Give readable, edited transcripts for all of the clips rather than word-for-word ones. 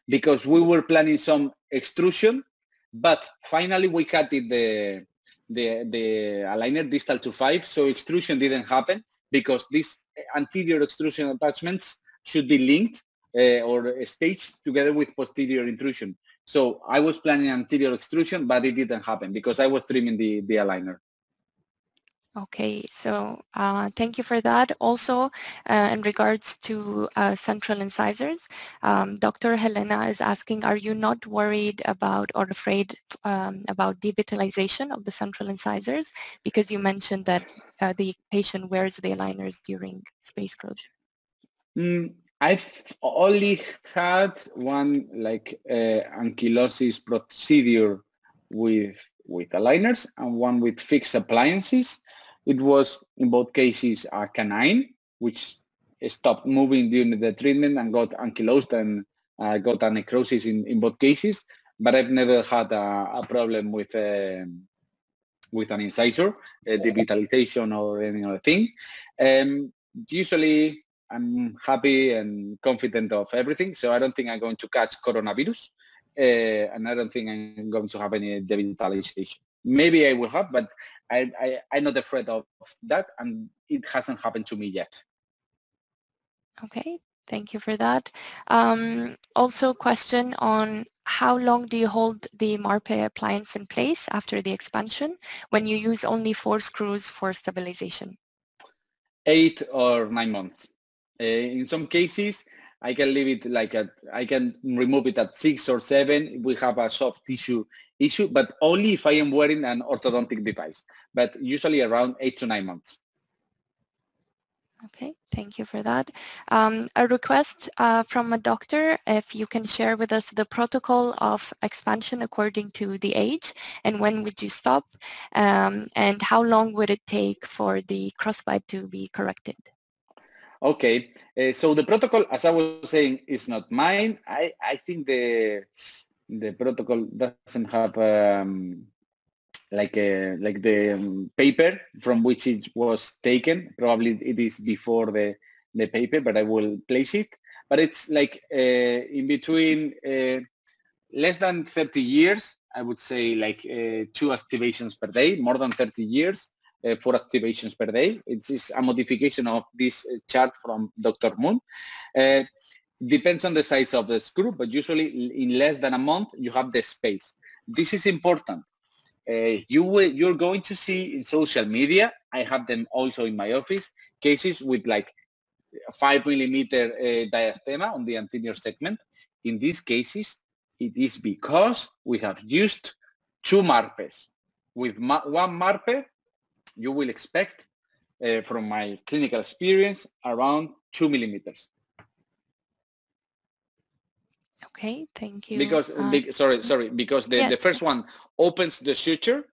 because we were planning some extrusion, but finally we cut it the aligner distal to 5, so extrusion didn't happen because these anterior extrusion attachments should be linked or staged together with posterior intrusion. So I was planning anterior extrusion, but it didn't happen because I was trimming the aligner. Okay, so thank you for that. Also, in regards to central incisors, Dr. Helena is asking, are you not worried about or afraid about devitalization of the central incisors? Because you mentioned that the patient wears the aligners during space closure. I've only had one ankylosis procedure with aligners and one with fixed appliances. It was in both cases a canine, which stopped moving during the treatment and got ankylosed and got a necrosis in both cases. But I've never had a problem with an incisor, devitalization or any other thing. Usually I'm happy and confident of everything, so I don't think I'm going to catch coronavirus, and I don't think I'm going to have any devitalization. Maybe I will have, but I'm not afraid of that, and it hasn't happened to me yet. Okay, thank you for that. Also, question on how long do you hold the MARPE appliance in place after the expansion when you use only 4 screws for stabilization? 8 or 9 months. In some cases, I can leave it I can remove it at 6 or 7. We have a soft tissue issue, but only if I am wearing an orthodontic device, but usually around 8 to 9 months. Okay, thank you for that. A request from a doctor, if you can share with us the protocol of expansion according to the age, and when would you stop, and how long would it take for the crossbite to be corrected? Okay, so the protocol, as I was saying, is not mine. I think the protocol doesn't have the paper from which it was taken. Probably it is before the paper, but I will place it. But it's in between less than 30 years, I would say 2 activations per day, more than 30 years. 4 activations per day. It's a modification of this chart from Dr. Moon. Depends on the size of the screw, but usually in less than a month, you have the space. This is important. You're going to see in social media, I have them also in my office, cases with 5 millimeter diastema on the anterior segment. In these cases, it is because we have used 2 MARPEs. With one MARPE, you will expect, from my clinical experience, around 2 millimeters. Okay, thank you. Because because the first one opens the suture,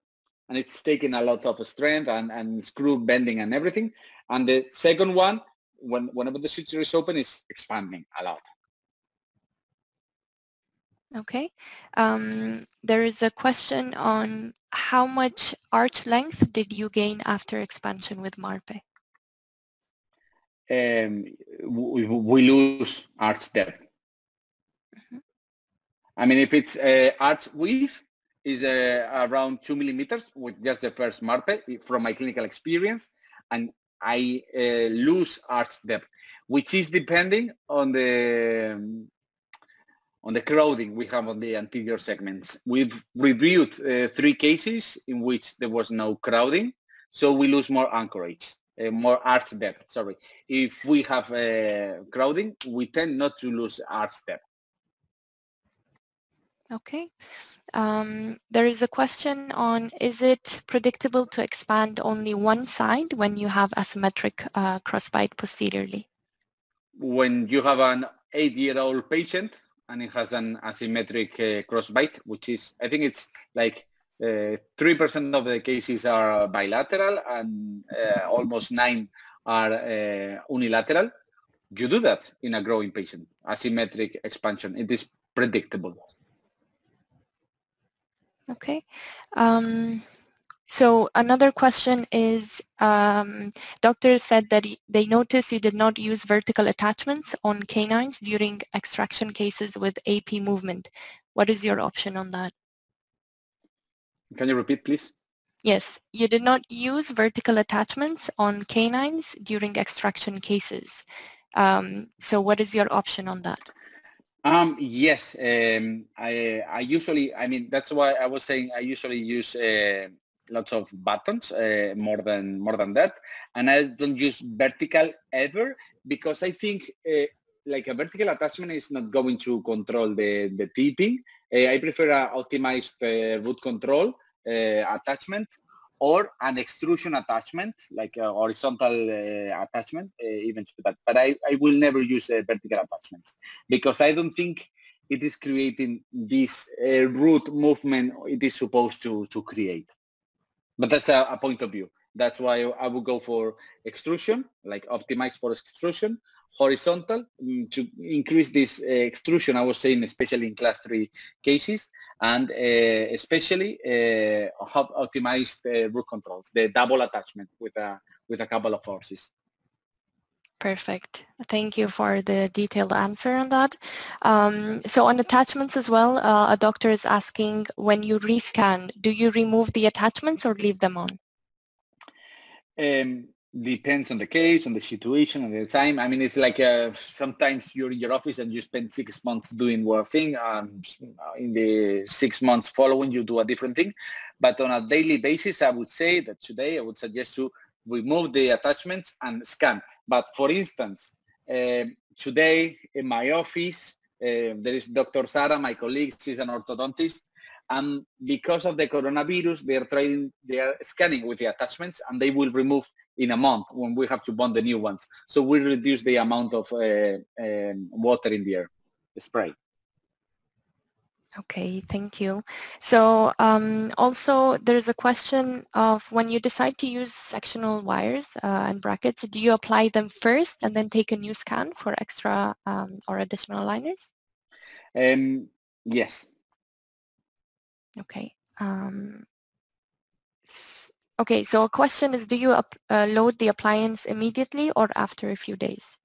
and it's taking a lot of strength and screw bending and everything, and the second one, whenever the suture is open, is expanding a lot. Okay. There is a question on how much arch length did you gain after expansion with MARPE? We lose arch depth. Mm-hmm. I mean, if it's arch width is around 2 millimeters with just the first MARPE from my clinical experience, and I lose arch depth, which is depending on the crowding we have on the anterior segments. We've reviewed 3 cases in which there was no crowding, so we lose more anchorage, more arch depth, sorry. If we have crowding, we tend not to lose arch depth. Okay. There is a question on, is it predictable to expand only one side when you have asymmetric crossbite posteriorly? When you have an 8-year-old patient, and it has an asymmetric crossbite, which is, I think it's 3% of the cases are bilateral and almost 9 are unilateral. You do that in a growing patient, asymmetric expansion. It is predictable. Okay. So another question is, doctors said that they noticed you did not use vertical attachments on canines during extraction cases with AP movement. What is your option on that? Can you repeat, please? Yes, you did not use vertical attachments on canines during extraction cases. So what is your option on that? Yes, I usually, I mean, that's why I was saying I usually use lots of buttons, more than that, and I don't use vertical ever, because I think like a vertical attachment is not going to control the tipping. I prefer a optimized root control attachment, or an extrusion attachment, like a horizontal attachment, even to that. But I will never use vertical attachments, because I don't think it is creating this root movement it is supposed to create. But that's a point of view. That's why I would go for extrusion, like optimized for extrusion, horizontal, to increase this extrusion, I was saying, especially in class 3 cases, and especially have optimized root controls, the double attachment with a couple of forces. Perfect. Thank you for the detailed answer on that. So on attachments as well, a doctor is asking, when you rescan, do you remove the attachments or leave them on? Depends on the case, on the situation, and the time. I mean, it's like sometimes you're in your office and you spend 6 months doing one thing, and in the 6 months following you do a different thing. But on a daily basis, I would say that today I would suggest to remove the attachments and scan. But for instance, today in my office, there is Dr. Sara, my colleague. She's an orthodontist. And because of the coronavirus, they are scanning with the attachments, and they will remove in a month when we have to bond the new ones. So we reduce the amount of water in the air, spray. Okay, thank you. So also there's a question of, when you decide to use sectional wires and brackets, do you apply them first and then take a new scan for extra or additional aligners? Yes. Okay. Okay, so a question is, do you load the appliance immediately or after a few days?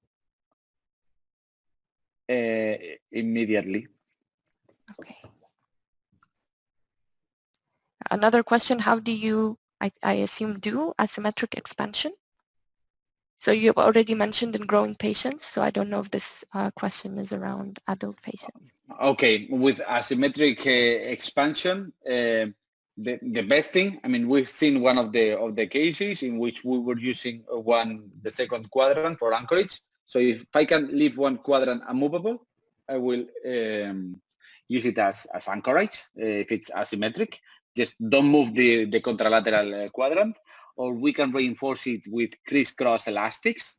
Immediately. Okay. Another question, how do you, I assume, do asymmetric expansion? So you've already mentioned in growing patients, so I don't know if this question is around adult patients. Okay, with asymmetric expansion, the best thing, I mean, we've seen one of the cases in which we were using the second quadrant for anchorage. So if I can leave one quadrant unmovable, I will use it as anchorage if it's asymmetric. Just don't move the contralateral quadrant, or we can reinforce it with crisscross elastics.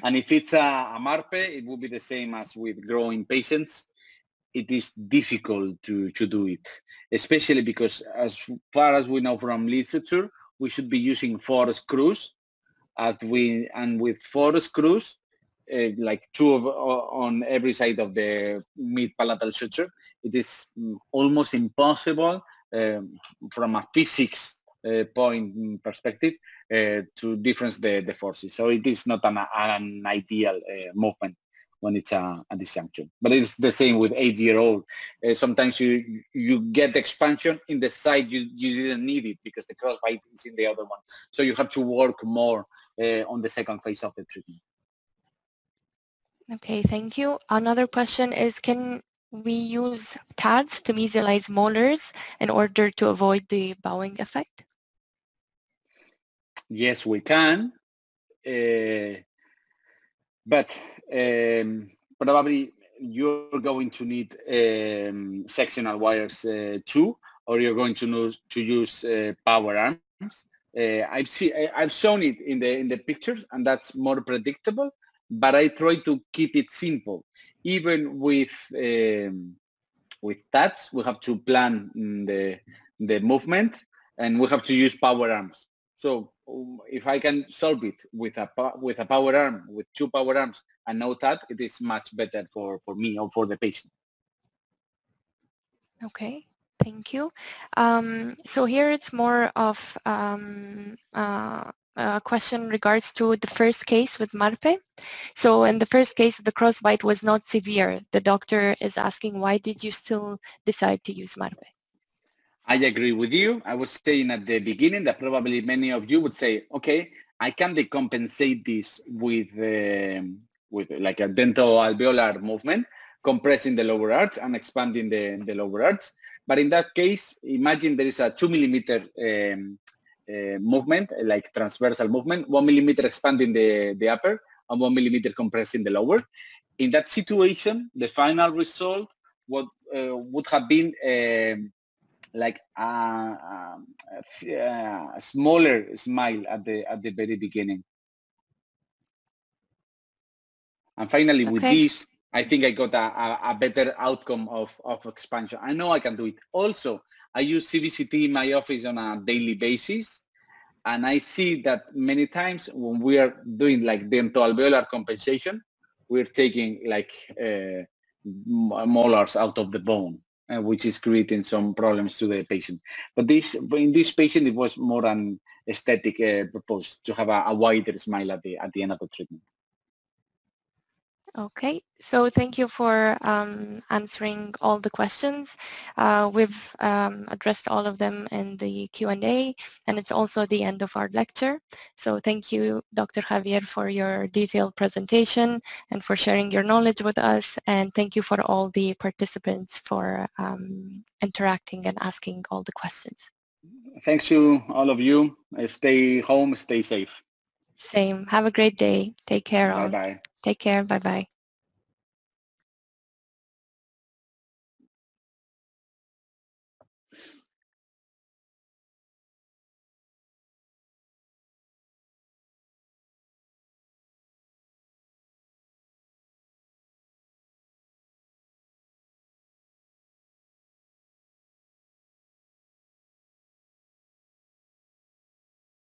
And if it's a MARPE, it will be the same as with growing patients. It is difficult to do it, especially because as far as we know from literature, we should be using 4 screws. And with 4 screws, like 2 on every side of the mid-palatal suture, it is almost impossible from a physics point perspective to difference the forces. So it is not an ideal movement when it's at this junction. But it's the same with 8-year-old. Sometimes you get expansion in the side you didn't need it because the crossbite is in the other one. So you have to work more on the second phase of the treatment. Okay, thank you. Another question is, can we use TADs to mesialize molars in order to avoid the bowing effect? Yes, we can. But probably you're going to need sectional wires too, or you're going to use power arms. I've shown it in the pictures, and that's more predictable. But I try to keep it simple. Even with TADs, we have to plan the movement, and we have to use power arms. So if I can solve it with a power arm, with 2 power arms and no TAD, it is much better for me or for the patient. Okay, Thank you. So here it's more of a question in regards to the first case with Marpe. So in the first case, the crossbite was not severe. The doctor is asking, why did you still decide to use Marpe? I agree with you. I was saying at the beginning that probably many of you would say, okay, I can decompensate this with like a dental alveolar movement, compressing the lower arch and expanding the lower arch. But in that case, imagine there is a 2 millimeter movement, like transversal movement, 1 millimeter expanding the upper and 1 millimeter compressing the lower. In that situation, the final result would have been like a smaller smile at the very beginning. And finally, with this, I think I got a better outcome of expansion. I know I can do it. Also, I use CBCT in my office on a daily basis. And I see that many times when we are doing like dental alveolar compensation, we're taking like molars out of the bone, which is creating some problems to the patient. But in this patient, it was more an aesthetic purpose to have a wider smile at the end of the treatment. Okay, so thank you for answering all the questions. We've addressed all of them in the Q&A, and it's also the end of our lecture. So thank you, Dr. Javier, for your detailed presentation and for sharing your knowledge with us. And thank you for all the participants for interacting and asking all the questions. Thanks to all of you. Stay home, stay safe. Same. Have a great day. Take care. Bye-bye. Take care. Bye-bye.